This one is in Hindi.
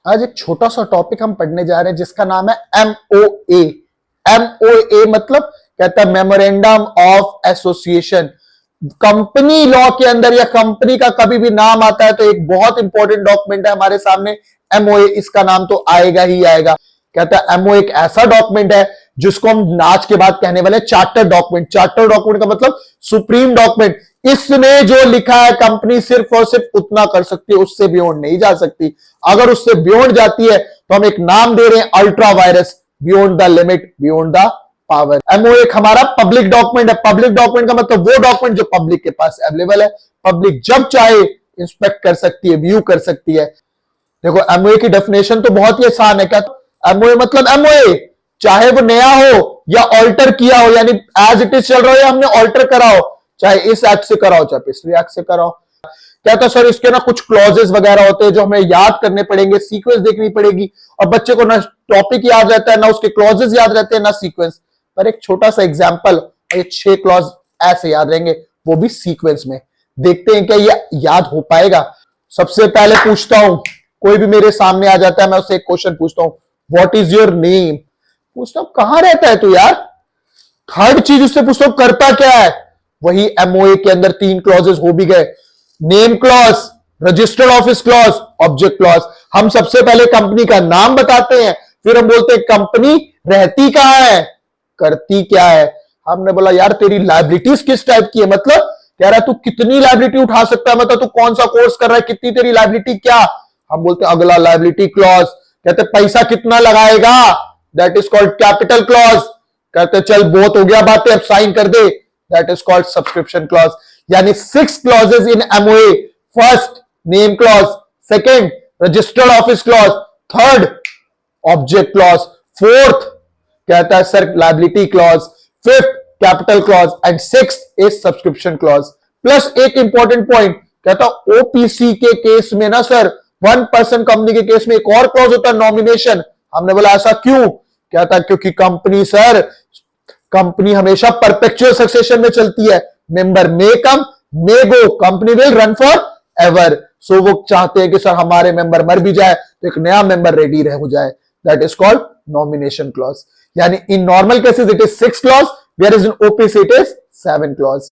आज एक छोटा सा टॉपिक हम पढ़ने जा रहे हैं जिसका नाम है एमओए। एमओए मतलब कहता है memorandum of association. Company law के अंदर या कंपनी का कभी भी नाम आता है तो एक बहुत इंपॉर्टेंट डॉक्यूमेंट है हमारे सामने एमओए, इसका नाम तो आएगा ही आएगा। कहता है एमओए एक ऐसा डॉक्यूमेंट है जिसको हम आज के बाद कहने वाले चार्टर डॉक्यूमेंट। चार्टर डॉक्यूमेंट का मतलब सुप्रीम डॉक्यूमेंट। इसमें जो लिखा है कंपनी सिर्फ और सिर्फ उतना कर सकती है, उससे बियॉन्ड नहीं जा सकती। अगर उससे बियॉन्ड जाती है तो हम एक नाम दे रहे हैं ultra vires, beyond the limit, beyond the power. MOA एक हमारा पब्लिक डॉक्यूमेंट है। पब्लिक डॉक्यूमेंट का मतलब वो डॉक्यूमेंट जो पब्लिक के पास अवेलेबल है, पब्लिक जब चाहे इंस्पेक्ट कर सकती है, व्यू कर सकती है। देखो एमओए की डेफिनेशन तो बहुत ही आसान है। क्या एमओए मतलब एमओए चाहे वो नया हो या ऑल्टर किया हो, यानी एज इट इज चल रहा हो या हमने ऑल्टर करा हो, चाहे इस एक्ट से करा हो चाहे पिछले एक्ट से करा हो। कहता सर इसके ना कुछ क्लॉजेस वगैरह होते हैं जो हमें याद करने पड़ेंगे, सीक्वेंस देखनी पड़ेगी, और बच्चे को ना टॉपिक याद रहता है, ना उसके क्लॉजेस याद रहते हैं, ना सीक्वेंस। पर एक छोटा सा एग्जांपल, ये 6 क्लॉज ऐसे याद रहेंगे, वो भी सीक्वेंस में। देखते हैं क्या ये याद हो पाएगा। सबसे पहले पूछता हूं, कोई भी मेरे सामने आ जाता है, मैं उससे एक क्वेश्चन पूछता हूं, व्हाट इज योर नेम। पूछता हूं कहां रहता है तू यार। थर्ड चीज उससे पूछता हूं करता क्या है। वही एमओए के अंदर 3 क्लॉजेस हो भी गए, name clause, registered office clause, object clause. हम सबसे पहले कंपनी का नाम बताते हैं, फिर हम बोलते हैं कंपनी रहती कहां है, करती क्या है। हमने बोला यार तेरी लायबिलिटीज किस टाइप की है, मतलब कह रहा है तू कितनी लायबिलिटी उठा सकता है, मतलब तू कौन सा कोर्स कर रहा है, कितनी तेरी लायबिलिटी क्या। हम बोलते हैं अगला लायबिलिटी क्लॉज। कहते पैसा कितना लगाएगा, that is called capital clause. कहते चल बहुत हो गया बातें, अब साइन कर दे, that is called subscription clause. यानी 6 clauses in MOA. First name clause, second registered office clause, third object clause, fourth कहता है sir liability clause, fifth capital clause and sixth is subscription clause. Plus एक इंपॉर्टेंट पॉइंट, कहता ओपीसी के केस में ना सर 1% कंपनी के केस में एक और क्लॉज होता है नॉमिनेशन। हमने बोला ऐसा क्यों। कहता क्योंकि कंपनी हमेशा परपेचुअल सक्सेशन में चलती है, member may come may go, company will run forever. So वो चाहते हैं कि सर हमारे मेंबर मर भी जाए तो एक नया मेंबर रेडी रह हो जाए, that is called nomination clause. यानी in normal cases it is 6 clause, where is in OPC it is 7 clause.